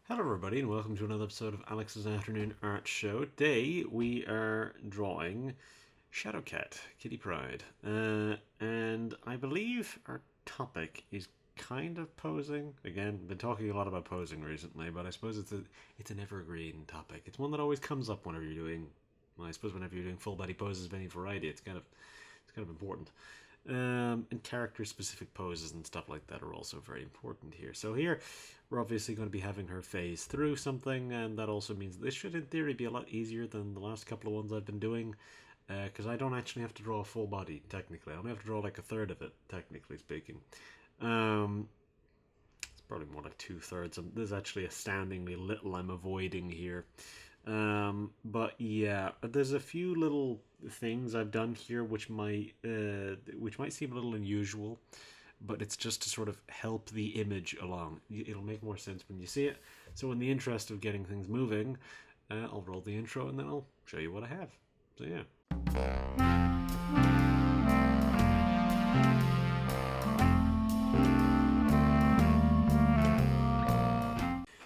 Hello everybody and welcome to another episode of Alex's Afternoon Art Show. Today we are drawing Shadowcat, Kitty Pryde. And I believe our topic is kind of posing. Again, been talking a lot about posing recently, but I suppose it's an evergreen topic. It's one that always comes up whenever you're doing, well, I suppose whenever you're doing full body poses of any variety, it's kind of important. And character-specific poses and stuff like that are also very important here. So here, we're obviously going to be having her phase through something, and that also means this should, in theory, be a lot easier than the last couple of ones I've been doing, because I don't actually have to draw a full body, technically. I only have to draw like a third of it, technically speaking. It's probably more like two-thirds. There's actually astoundingly little I'm avoiding here. But yeah, there's a few little things I've done here which might seem a little unusual, but it's just to sort of help the image along. It'll make more sense when you see it. So in the interest of getting things moving, I'll roll the intro and then I'll show you what I have. So yeah.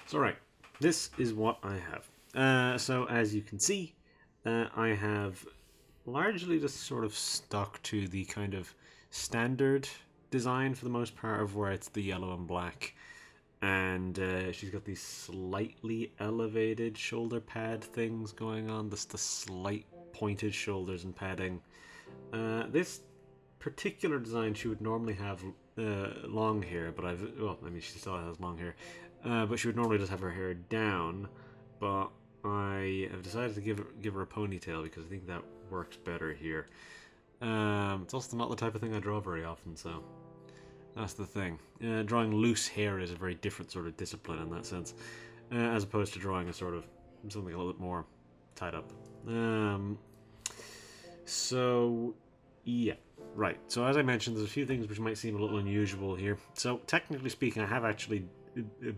So right, this is what I have. So as you can see, I have largely just sort of stuck to the kind of standard design for the most part of where it's the yellow and black. And she's got these slightly elevated shoulder pad things going on, the slight pointed shoulders and padding. This particular design, she would normally have long hair, but she still has long hair, but she would normally just have her hair down. But I have decided to give her a ponytail because I think that works better here. It's also not the type of thing I draw very often, so that's the thing. Drawing loose hair is a very different sort of discipline in that sense, as opposed to drawing a sort of something a little bit more tied up. So yeah, right. So as I mentioned, there's a few things which might seem a little unusual here. So technically speaking, I have actually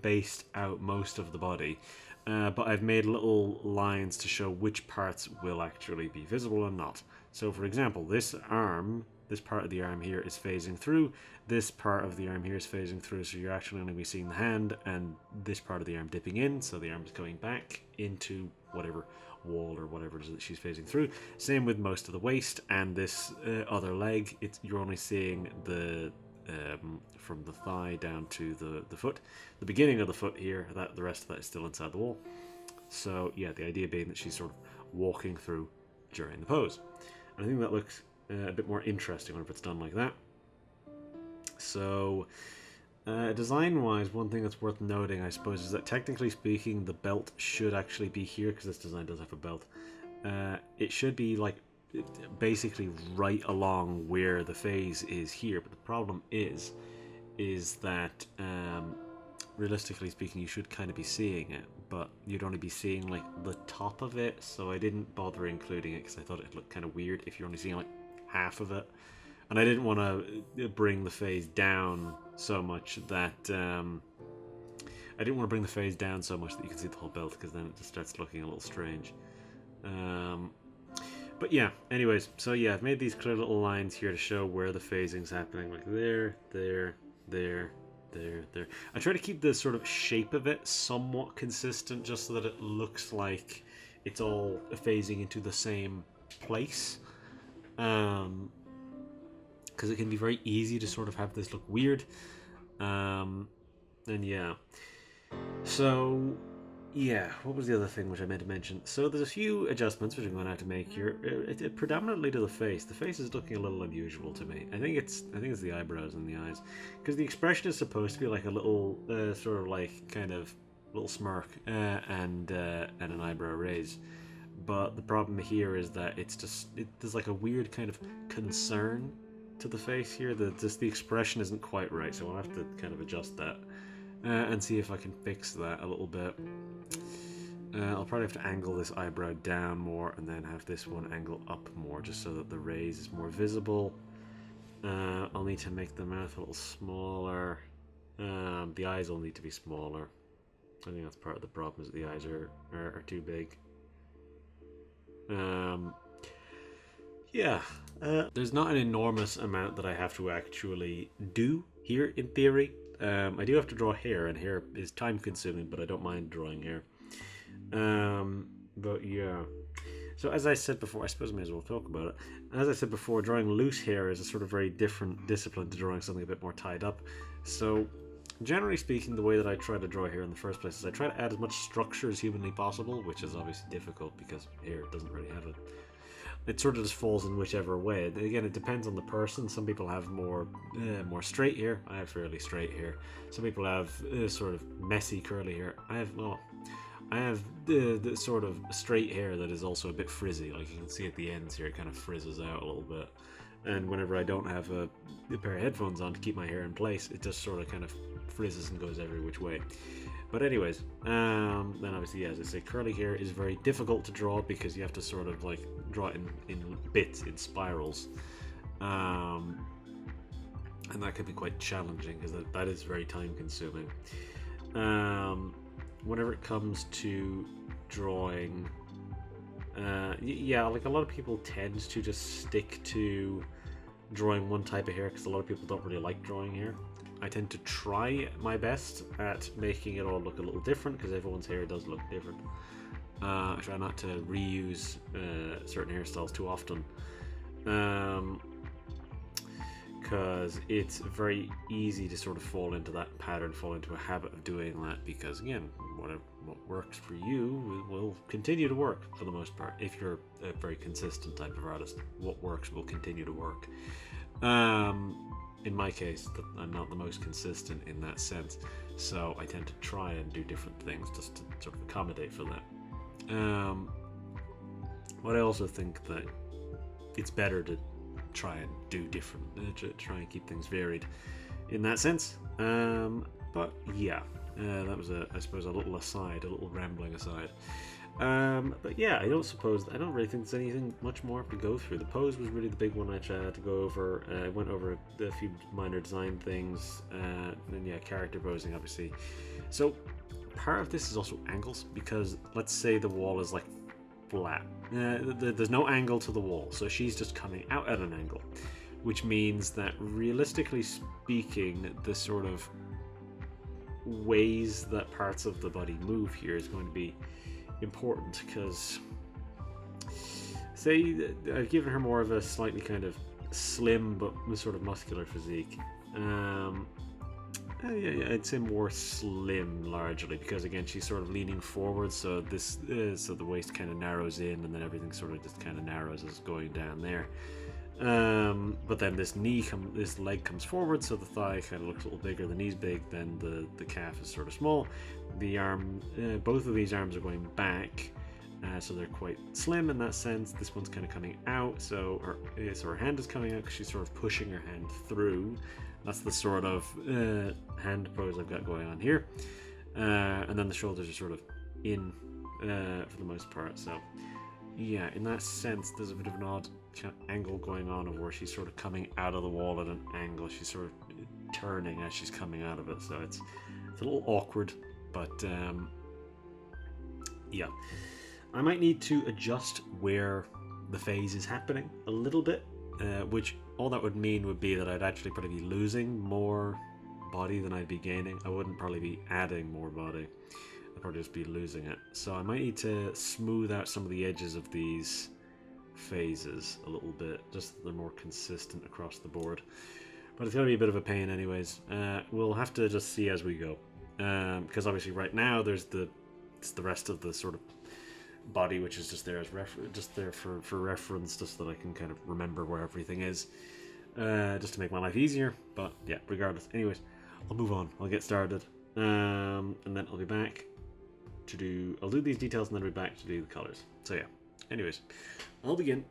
based out most of the body, but I've made little lines to show which parts will actually be visible and not. So for example, this part of the arm here is phasing through, this part of the arm here is phasing through, so you're actually going to be seeing the hand, and this part of the arm dipping in, so the arm is going back into whatever wall or whatever it is that she's phasing through. Same with most of the waist and this other leg. You're only seeing the from the thigh down to the foot, the beginning of the foot here. That the rest of that is still inside the wall. So yeah, the idea being that she's sort of walking through during the pose, and I think that looks a bit more interesting whenever it's done like that. So design-wise, one thing that's worth noting, I suppose, is that technically speaking, the belt should actually be here because this design does have a belt. It should be like basically right along where the phase is here, but the problem is that realistically speaking, you should kind of be seeing it, but you'd only be seeing like the top of it, so I didn't bother including it because I thought it looked kind of weird if you're only seeing like half of it, and I didn't want to bring the phase down so much that you can see the whole belt, because then it just starts looking a little strange. But yeah, anyways, so yeah, I've made these clear little lines here to show where the phasing's happening, like there, there, there, there. I try to keep the sort of shape of it somewhat consistent, just so that it looks like it's all phasing into the same place. Because it can be very easy to sort of have this look weird. And yeah. So yeah, what was the other thing which I meant to mention? So there's a few adjustments which I'm going to have to make here. Predominantly to the face. The face is looking a little unusual to me. I think it's the eyebrows and the eyes, because the expression is supposed to be like a little sort of like kind of little smirk and an eyebrow raise. But the problem here is that there's like a weird kind of concern to the face here. The expression isn't quite right, so I'll have to kind of adjust that. And see if I can fix that a little bit. I'll probably have to angle this eyebrow down more and then have this one angle up more, just so that the raise is more visible. I'll need to make the mouth a little smaller. The eyes will need to be smaller. I think that's part of the problem, is that the eyes are too big. Yeah, there's not an enormous amount that I have to actually do here in theory. I do have to draw hair, and hair is time consuming, but I don't mind drawing hair. But yeah. So as I said before, I suppose I may as well talk about it. As I said before, drawing loose hair is a sort of very different discipline to drawing something a bit more tied up. So generally speaking, the way that I try to draw hair in the first place is I try to add as much structure as humanly possible, which is obviously difficult because hair doesn't really have it. It sort of just falls in whichever way. Again, it depends on the person. Some people have more straight hair. I have fairly straight hair. Some people have sort of messy curly hair. I have the sort of straight hair that is also a bit frizzy. Like you can see at the ends here, it kind of frizzes out a little bit. And whenever I don't have a pair of headphones on to keep my hair in place, it just sort of kind of frizzes and goes every which way. But anyways, then obviously, as I say, curly hair is very difficult to draw because you have to sort of like draw it in bits, in spirals. And that can be quite challenging because that is very time consuming. Whenever it comes to drawing, yeah, like a lot of people tend to just stick to drawing one type of hair because a lot of people don't really like drawing hair. I tend to try my best at making it all look a little different because everyone's hair does look different. I try not to reuse certain hairstyles too often because it's very easy to sort of fall into that pattern, fall into a habit of doing that because, again, what works for you will continue to work for the most part. If you're a very consistent type of artist, what works will continue to work. In my case, I'm not the most consistent in that sense, so I tend to try and do different things just to sort of accommodate for that. But I also think that it's better to try and do different, try and keep things varied in that sense. But yeah, that was I suppose a little aside, a little rambling aside. But yeah, I don't really think there's anything much more to go through. The pose was really the big one I had to go over. I went over a few minor design things, and then yeah, character posing obviously. So part of this is also angles because let's say the wall is like flat. There's no angle to the wall, so she's just coming out at an angle, which means that realistically speaking, the sort of ways that parts of the body move here is going to be important because say I've given her more of a slightly kind of slim but sort of muscular physique. Yeah, I'd say more slim largely because again she's sort of leaning forward, so this so the waist kind of narrows in and then everything sort of just kind of narrows as going down there. But then this leg comes forward, so the thigh kind of looks a little bigger. The knee's big, then the calf is sort of small. The arm, both of these arms are going back, so they're quite slim in that sense. This one's kind of coming out, so her hand is coming out because she's sort of pushing her hand through. That's the sort of hand pose I've got going on here. And then the shoulders are sort of in for the most part. So yeah, in that sense, there's a bit of an odd kind of angle going on of where she's sort of coming out of the wall at an angle. She's sort of turning as she's coming out of it. So it's a little awkward, but yeah. I might need to adjust where the phase is happening a little bit, which all that would mean would be that I'd actually probably be losing more body than I'd be gaining. I wouldn't probably be adding more body. I'd probably just be losing it. So I might need to smooth out some of the edges of these phases a little bit, just so they're more consistent across the board. But it's going to be a bit of a pain anyways. We'll have to just see as we go. Because obviously right now it's the rest of the sort of body which is just there as for reference, just so that I can kind of remember where everything is, just to make my life easier. But yeah, regardless, anyways, I'll move on, I'll get started, and then I'll be back to I'll do these details and then I'll be back to do the colors. So yeah, anyways, I'll begin.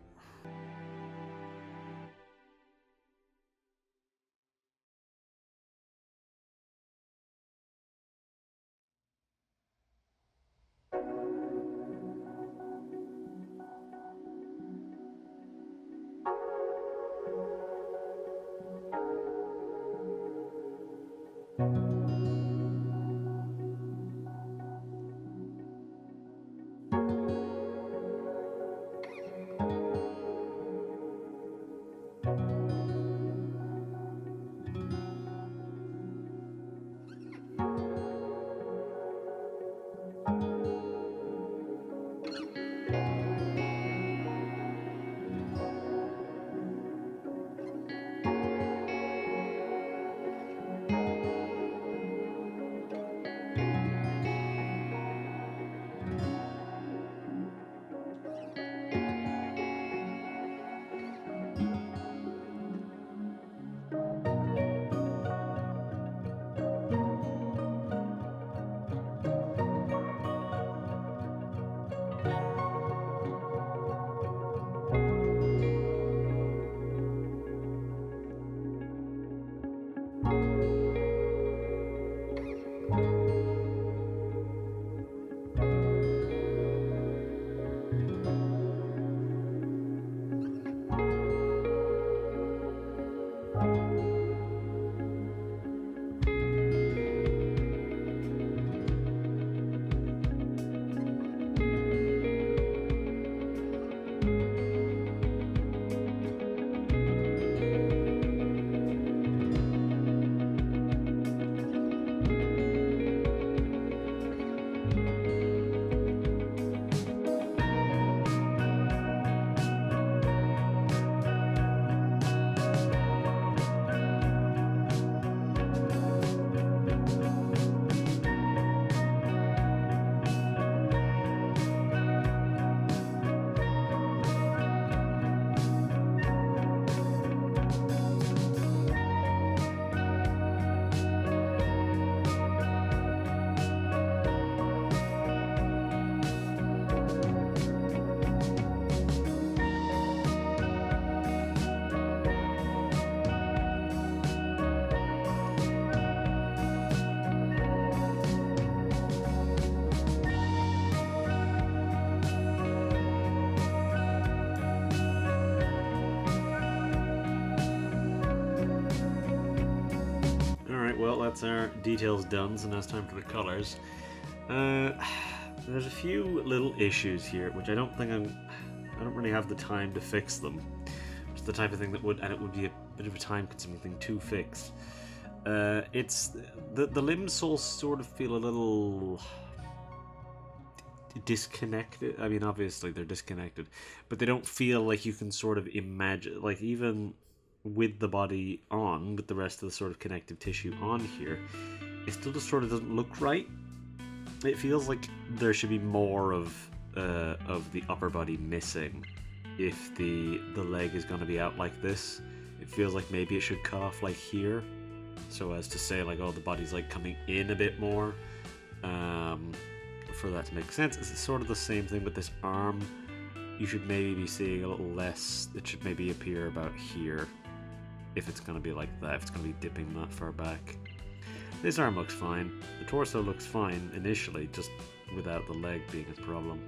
that's our details done, so now it's time for the colors. There's a few little issues here, which I don't really have the time to fix them. It's the type of thing that would be a bit of a time-consuming thing to fix. It's the limbs all sort of feel a little disconnected. I mean, obviously they're disconnected, but they don't feel like you can sort of imagine, like, even with the body on, with the rest of the sort of connective tissue on here, it still just sort of doesn't look right. It feels like there should be more of the upper body missing if the leg is going to be out like this. It feels like maybe it should cut off like here, so as to say like, oh, the body's like coming in a bit more, for that to make sense. It's sort of the same thing with this arm. You should maybe be seeing a little less. It should maybe appear about here if it's going to be like that, if it's going to be dipping that far back. This arm looks fine. The torso looks fine initially, just without the leg being a problem.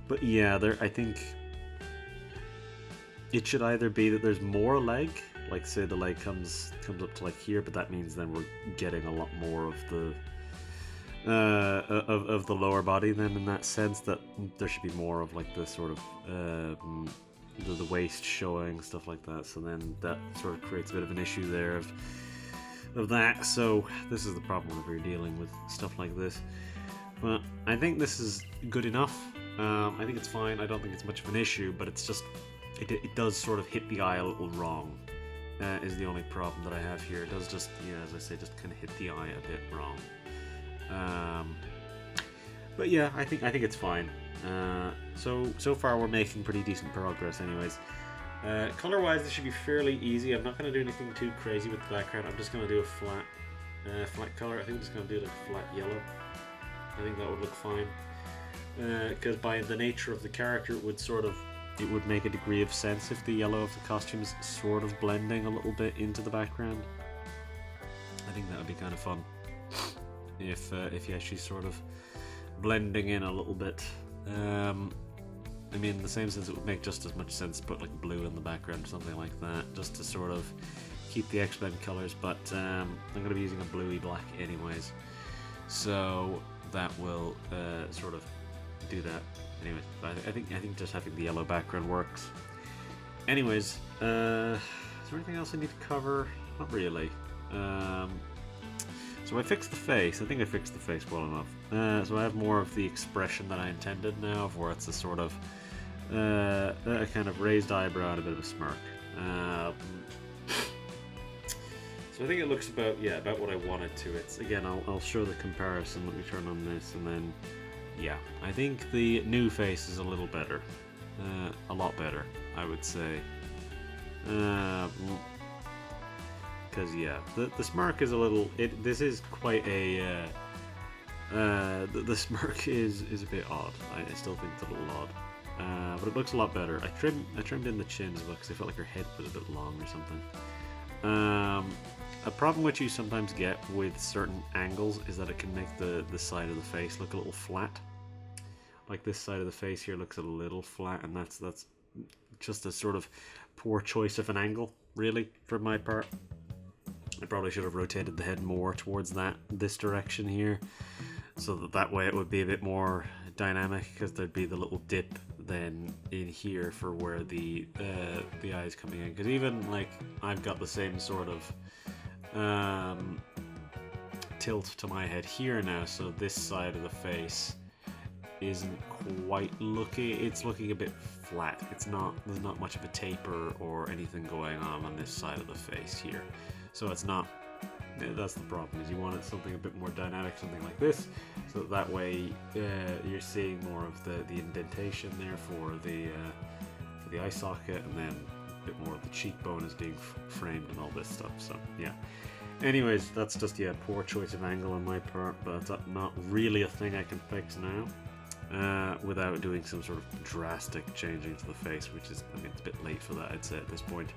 But yeah, I think it should either be that there's more leg, like say the leg comes up to like here, but that means then we're getting a lot more of the of the lower body then, in that sense, that there should be more of like the sort of the waist showing, stuff like that. So then that sort of creates a bit of an issue there of that. So this is the problem whenever you're dealing with stuff like this. But I think this is good enough. I think it's fine. I don't think it's much of an issue, but it's just it does sort of hit the eye a little wrong. Is the only problem that I have here. It does just, yeah, as I say, just kind of hit the eye a bit wrong. But yeah, I think it's fine. So far we're making pretty decent progress anyways. Color-wise, this should be fairly easy. I'm not going to do anything too crazy with the background. I'm just going to do a flat color. I think I'm just going to do like a flat yellow. I think that would look fine. Because by the nature of the character, it would make a degree of sense if the yellow of the costume is sort of blending a little bit into the background. I think that would be kind of fun. If yeah, she's sort of blending in a little bit. I mean, in the same sense, it would make just as much sense to put like blue in the background or something like that, just to sort of keep the X-Men colors, but I'm going to be using a bluey black anyways, so that will sort of do that. Anyways, but I think just having the yellow background works. Anyways, is there anything else I need to cover? Not really. So I fixed the face. I think I fixed the face well enough. So I have more of the expression that I intended now, where it's a sort of a kind of raised eyebrow and a bit of a smirk. So I think it looks about what I wanted to. It's again, I'll show the comparison. Let me turn on this, and then yeah, I think the new face is a little better, a lot better, I would say. Because yeah, the smirk is a little. This is quite a. The smirk is a bit odd. I still think it's a little odd, but it looks a lot better. I trimmed in the chin as well because I felt like her head was a bit long or something. A problem which you sometimes get with certain angles is that it can make the side of the face look a little flat. Like this side of the face here looks a little flat, and that's just a sort of poor choice of an angle, really, for my part. I probably should have rotated the head more towards this direction here, so that way it would be a bit more dynamic, because there'd be the little dip then in here for where the eye is coming in. Because even like I've got the same sort of tilt to my head here now, so this side of the face isn't quite it's looking a bit flat. There's not much of a taper or anything going on this side of the face here. So it's not, that's the problem, is you want something a bit more dynamic, something like this, so that way you're seeing more of the indentation there for the eye socket, and then a bit more of the cheekbone is being framed and all this stuff. So yeah. Anyways, that's just poor choice of angle on my part, but that's not really a thing I can fix now without doing some sort of drastic changing to the face, which is, I mean, it's a bit late for that, I'd say, at this point.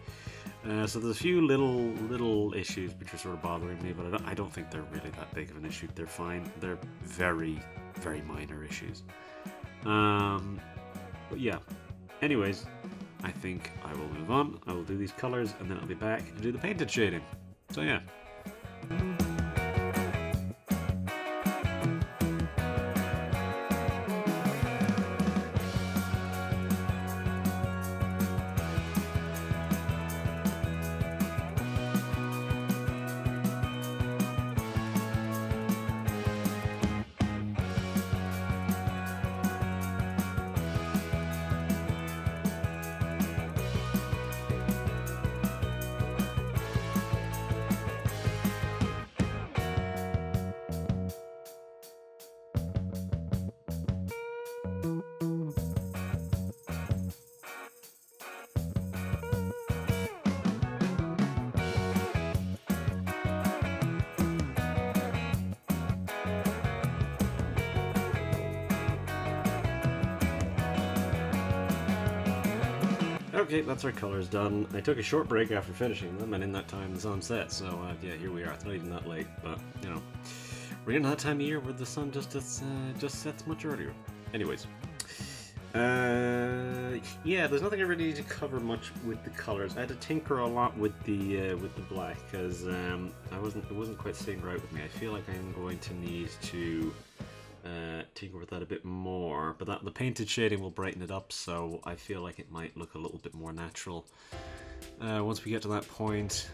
So there's a few little issues which are sort of bothering me, but I don't think they're really that big of an issue. They're fine. They're very, very minor issues. But yeah. Anyways, I think I will move on. I will do these colors, and then I'll be back to do the painted shading. So yeah. Okay, that's our colors done. I took a short break after finishing them, and in that time the sun set, so yeah, here we are. It's not even that late, but, you know, we're in that time of year where the sun just sets much earlier. Anyways, yeah, there's nothing I really need to cover much with the colors. I had to tinker a lot with the black, because it wasn't quite staying right with me. I feel like I'm going to need to tinker with that a bit more, but the painted shading will brighten it up, so I feel like it might look a little bit more natural once we get to that point.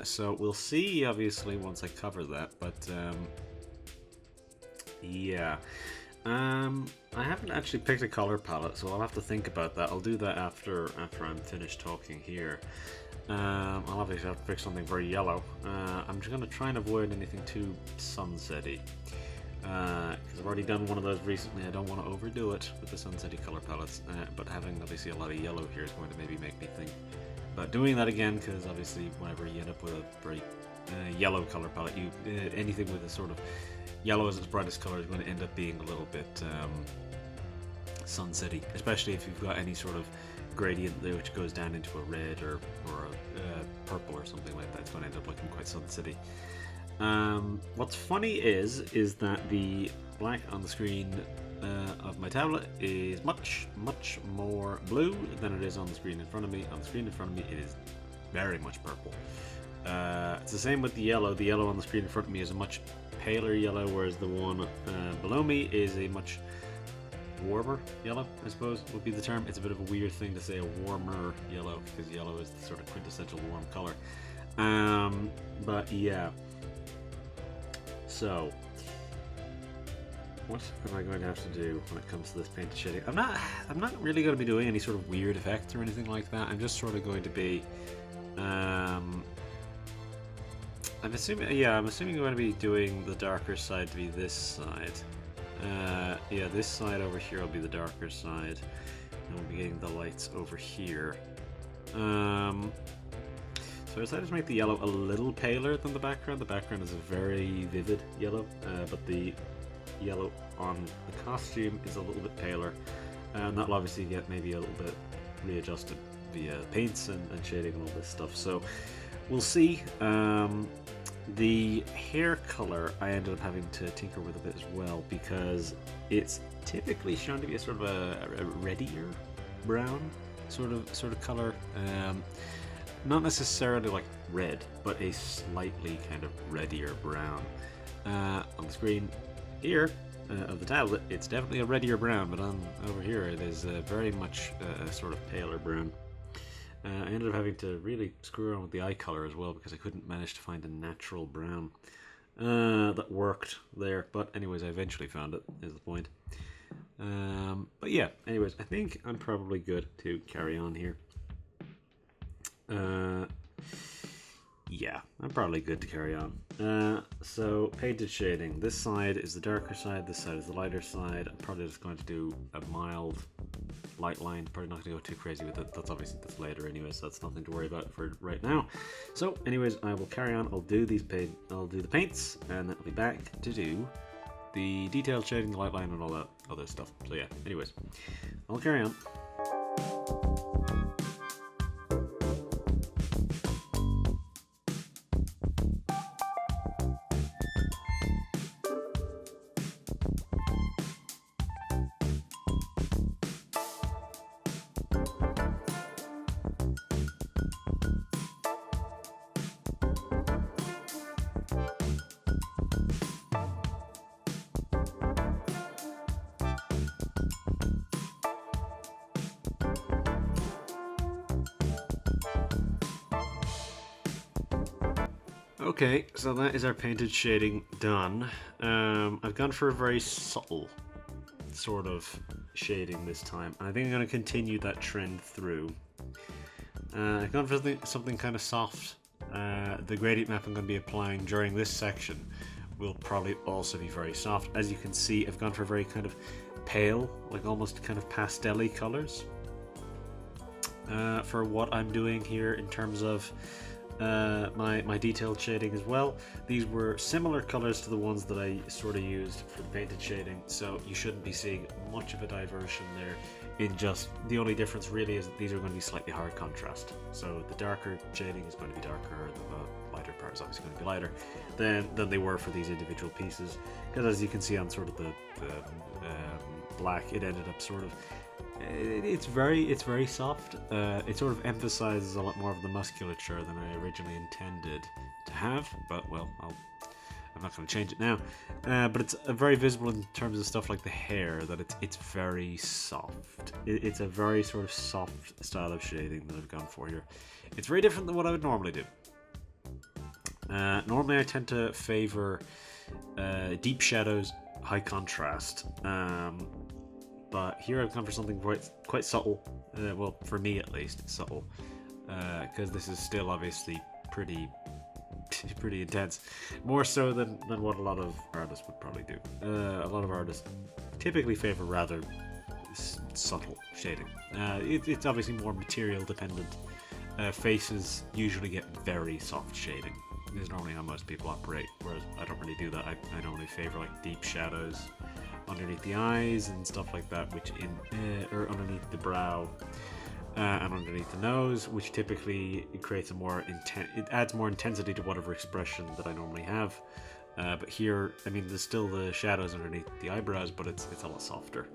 So we'll see, obviously, once I cover that, but yeah. I haven't actually picked a color palette, so I'll have to think about that. I'll do that after I'm finished talking here. I'll obviously have to pick something very yellow. I'm just going to try and avoid anything too sunsetty. Because I've already done one of those recently. I don't want to overdo it with the sunsetty color palettes, but having obviously a lot of yellow here is going to maybe make me think about doing that again, because obviously whenever you end up with a very yellow color palette, anything with a sort of yellow as its brightest color is going to end up being a little bit sunsetty, especially if you've got any sort of gradient there which goes down into a red or a purple or something like that. It's going to end up looking quite sunsetty. What's funny is that the black on the screen of my tablet is much more blue than it is on the screen in front of me. On the screen in front of me it is very much purple. It's the same with the yellow. The yellow on the screen in front of me is a much paler yellow, whereas the one below me is a much warmer yellow, I suppose would be the term. It's a bit of a weird thing to say, a warmer yellow, because yellow is the sort of quintessential warm color. But yeah. So, what am I going to have to do when it comes to this painted shading? I'm not really going to be doing any sort of weird effects or anything like that. I'm just sort of going to be, I'm assuming I'm going to be doing the darker side to be this side. Yeah, this side over here will be the darker side, and we'll be getting the lights over here. So I decided to make the yellow a little paler than the background. The background is a very vivid yellow, but the yellow on the costume is a little bit paler, and that'll obviously get maybe a little bit readjusted via paints and shading and all this stuff. So we'll see. The hair color I ended up having to tinker with a bit as well, because it's typically shown to be a sort of a reddier brown sort of color. Not necessarily like red, but a slightly kind of reddier brown. On the screen here of the tablet, it's definitely a reddier brown, but over here it is very much a sort of paler brown. I ended up having to really screw around with the eye color as well, because I couldn't manage to find a natural brown that worked there. But anyways, I eventually found it, is the point. But yeah, anyways, I think I'm probably good to carry on here. Yeah, I'm probably good to carry on. So, painted shading. This side is the darker side, this side is the lighter side. I'm probably just going to do a mild light line. Probably not going to go too crazy with it. That's later anyway, so that's nothing to worry about for right now. So, anyways, I will carry on. I'll do the paints, and then I'll be back to do the detailed shading, the light line, and all that other stuff. So yeah, anyways, I'll carry on. Okay, so that is our painted shading done. I've gone for a very subtle sort of shading this time, and I think I'm going to continue that trend through. I've gone for something kind of soft. The gradient map I'm going to be applying during this section will probably also be very soft. As you can see, I've gone for very kind of pale, like almost kind of pastel-y colors for what I'm doing here in terms of my detailed shading as well. These were similar colors to the ones that I sort of used for the painted shading, so you shouldn't be seeing much of a diversion there. In just the only difference really is that these are going to be slightly higher contrast. So the darker shading is going to be darker, the lighter part is obviously going to be lighter than they were for these individual pieces. Because as you can see on sort of the black, it ended up sort of it's very soft. It sort of emphasizes a lot more of the musculature than I originally intended to have, but well, I'm not going to change it now. But it's very visible in terms of stuff like the hair, that it's very soft. It's a very sort of soft style of shading that I've gone for here. It's very different than what I would normally do. Normally I tend to favor deep shadows, high contrast. But here I've gone for something quite subtle. Well, for me at least, it's subtle. Because this is still obviously pretty intense. More so than what a lot of artists would probably do. A lot of artists typically favor rather subtle shading. It's obviously more material dependent. Faces usually get very soft shading. This is normally how most people operate, whereas I don't really do that. I normally favor like deep shadows underneath the eyes and stuff like that, which or underneath the brow and underneath the nose, which typically it creates a more it adds more intensity to whatever expression that I normally have. But here, I mean, there's still the shadows underneath the eyebrows, but it's a lot softer,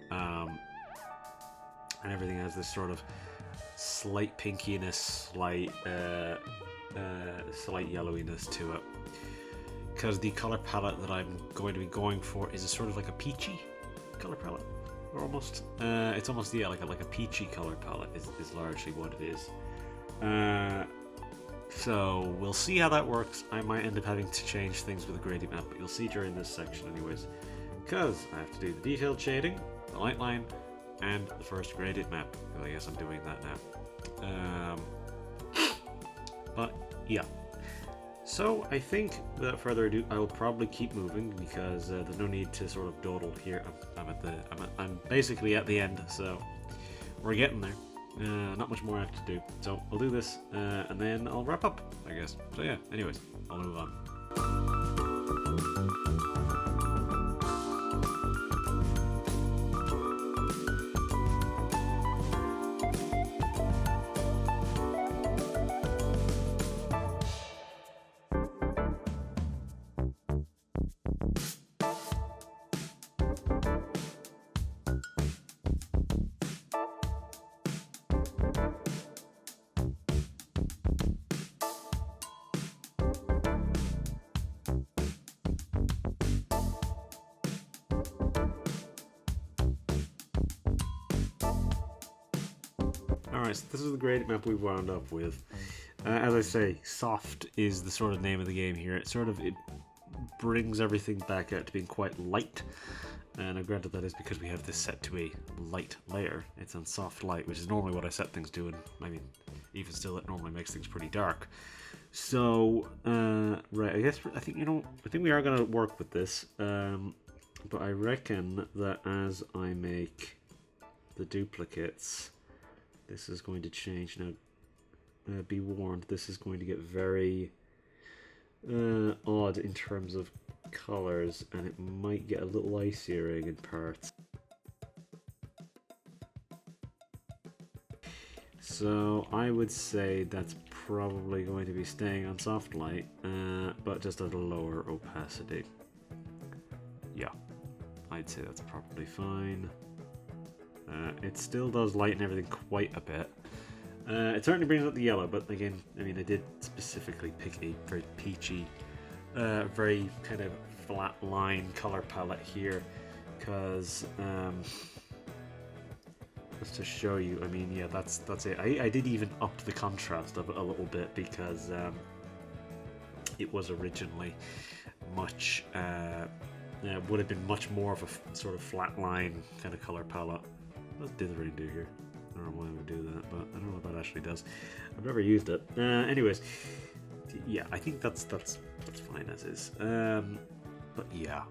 and everything has this sort of slight pinkiness, slight yellowiness to it. Because the color palette that I'm going to be going for is a sort of like a peachy color palette, or almost. It's almost like a peachy color palette is largely what it is. So we'll see how that works. I might end up having to change things with the gradient map, but you'll see during this section anyways. Because I have to do the detailed shading, the light line, and the first gradient map. Well, I guess I'm doing that now. But yeah. So I think, without further ado, I will probably keep moving because there's no need to sort of dawdle here. I'm basically at the end, so we're getting there. Not much more I have to do. So I'll do this, and then I'll wrap up, I guess. So yeah. Anyways, I'll move on. Alright, so this is the gradient map we've wound up with. As I say, soft is the sort of name of the game here. It brings everything back out to being quite light. And granted, that is because we have this set to a light layer. It's on soft light, which is normally what I set things to, and I mean, even still, it normally makes things pretty dark. So, right, I think we are going to work with this. But I reckon that as I make the duplicates, this is going to change. Now, be warned, this is going to get very odd in terms of colors, and it might get a little icering in parts. So I would say that's probably going to be staying on soft light, but just at a lower opacity. Yeah, I'd say that's probably fine. It still does lighten everything quite a bit. It certainly brings up the yellow, but again, I mean, I did specifically pick a very peachy, very kind of flat line color palette here, because just to show you, I mean, yeah, that's it. I did even up the contrast of it a little bit because it was originally much would have been much more of a sort of flat line kind of color palette. What did it really do here? I don't know why it would do that, but I don't know what that actually does. I've never used it. Anyways, yeah, I think that's fine as is. But yeah,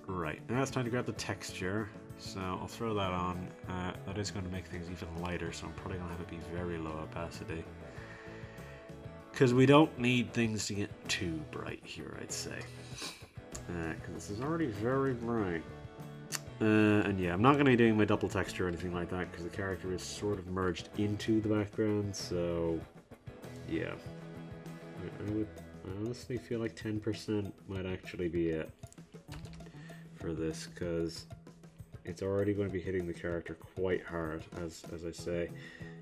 right, now it's time to grab the texture. So I'll throw that on. That is going to make things even lighter, so I'm probably going to have it be very low opacity. Because we don't need things to get too bright here, I'd say. Because this is already very bright. And yeah, I'm not going to be doing my double texture or anything like that, because the character is sort of merged into the background, so yeah. I honestly feel like 10% might actually be it for this, because it's already going to be hitting the character quite hard, as I say,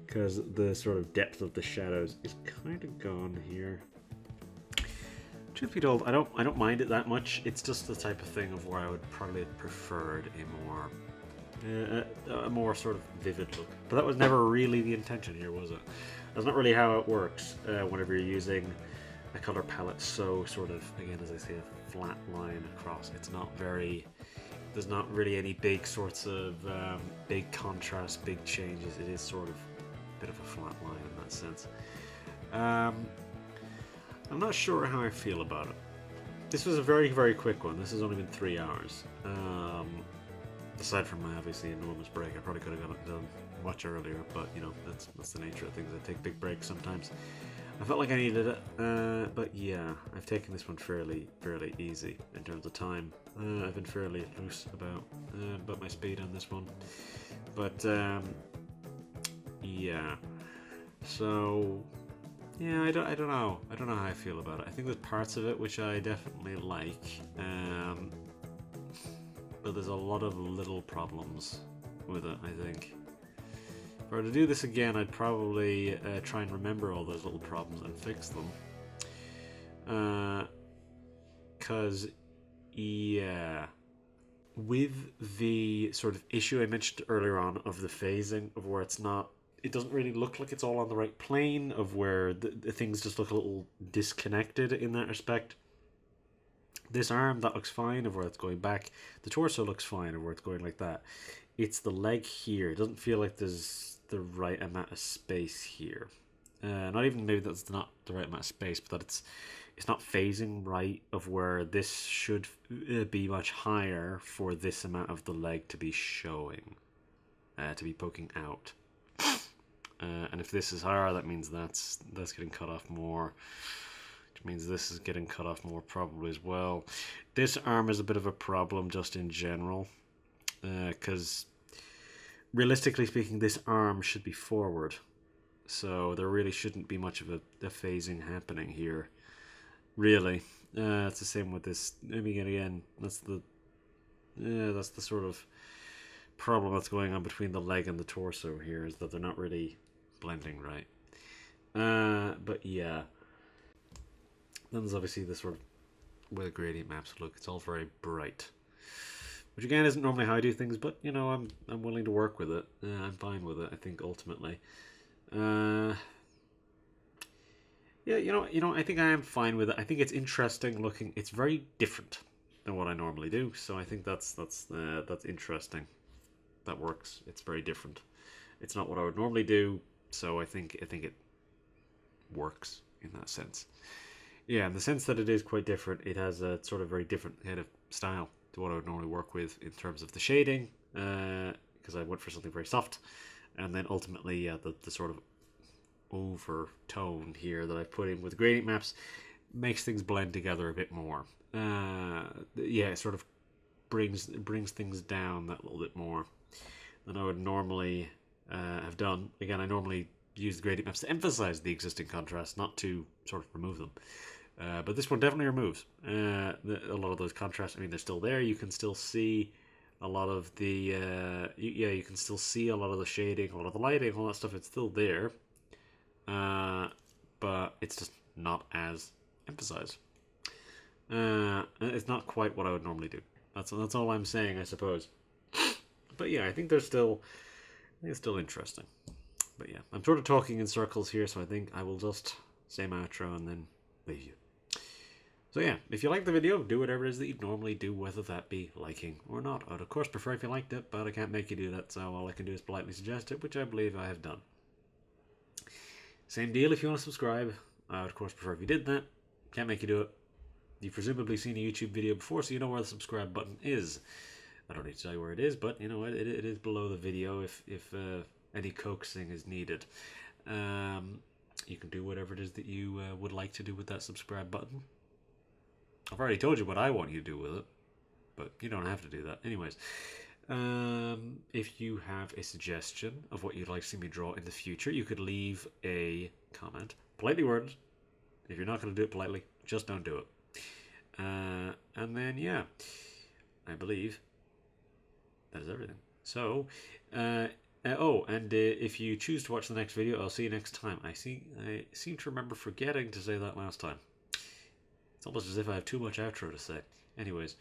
because the sort of depth of the shadows is kind of gone here. Truth be told, I don't mind it that much. It's just the type of thing of where I would probably have preferred a more sort of vivid look. But that was never really the intention here, was it? That's not really how it works whenever you're using a color palette so sort of, again, as I say, a flat line across. It's not very... There's not really any big sorts of big contrast, big changes. It is sort of a bit of a flat line in that sense. I'm not sure how I feel about it. This was a very, very quick one. This has only been 3 hours. Aside from my obviously enormous break, I probably could have got it done much earlier, but you know, that's the nature of things. I take big breaks sometimes. I felt like I needed it, but yeah, I've taken this one fairly easy in terms of time. I've been fairly loose about my speed on this one, but yeah. So yeah, I don't know how I feel about it. I think there's parts of it which I definitely like, but there's a lot of little problems with it, I think. If I were to do this again, I'd probably try and remember all those little problems and fix them. Because, yeah, with the sort of issue I mentioned earlier on of the phasing, of where it doesn't really look like it's all on the right plane, of where the things just look a little disconnected in that respect. This arm, that looks fine of where it's going back. The torso looks fine of where it's going like that. It's the leg here. It doesn't feel like there's the right amount of space here. Not even maybe that's not the right amount of space, but that it's not phasing right of where this should be much higher for this amount of the leg to be showing, to be poking out. And if this is higher, that means that's getting cut off more. Which means this is getting cut off more probably as well. This arm is a bit of a problem just in general, because realistically speaking, this arm should be forward, so there really shouldn't be much of a phasing happening here. Really, it's the same with this. Maybe again, that's the sort of problem that's going on between the leg and the torso here, is that they're not really blending right. But yeah. Then there's obviously this sort of where the gradient maps look. It's all very bright, which again isn't normally how I do things, but you know, I'm willing to work with it. I'm fine with it, I think, ultimately. Yeah, you know, I think I am fine with it. I think it's interesting looking. It's very different than what I normally do, so I think that's interesting. That works. It's very different. It's not what I would normally do, so I think it works in that sense. Yeah, in the sense that it is quite different, it has a sort of very different kind of style to what I would normally work with in terms of the shading, because I went for something very soft, and then ultimately the sort of overtone here that I've put in with gradient maps makes things blend together a bit more. Yeah, it sort of brings things down that little bit more than I would normally have done. Again, I normally use the gradient maps to emphasize the existing contrast, not to sort of remove them. But this one definitely removes a lot of those contrasts. I mean, they're still there. You can still see a lot of the you can still see a lot of the shading, a lot of the lighting, all that stuff. It's still there, but it's just not as emphasized. It's not quite what I would normally do. That's all I'm saying, I suppose. But yeah, I think it's still interesting. But yeah, I'm sort of talking in circles here, so I think I will just say my outro and then leave you. So yeah, if you like the video, do whatever it is that you normally do, whether that be liking or not. I'd of course prefer if you liked it, but I can't make you do that, so all I can do is politely suggest it, which I believe I have done. Same deal if you want to subscribe. I would of course prefer if you did that. Can't make you do it. You've presumably seen a YouTube video before, so you know where the subscribe button is. I don't need to tell you where it is, but you know it is below the video if any coaxing is needed. you can do whatever it is that you would like to do with that subscribe button. I've already told you what I want you to do with it, but you don't have to do that. Anyways, if you have a suggestion of what you'd like to see me draw in the future, you could leave a comment, politely worded. If you're not going to do it politely, just don't do it. And then, yeah, I believe that is everything. So, if you choose to watch the next video, I'll see you next time. I seem to remember forgetting to say that last time. It's almost as if I have too much outro to say. Anyways,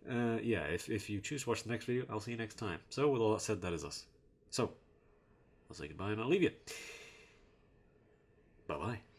yeah, if you choose to watch the next video, I'll see you next time. So, with all that said, that is us. So, I'll say goodbye and I'll leave you. Bye-bye.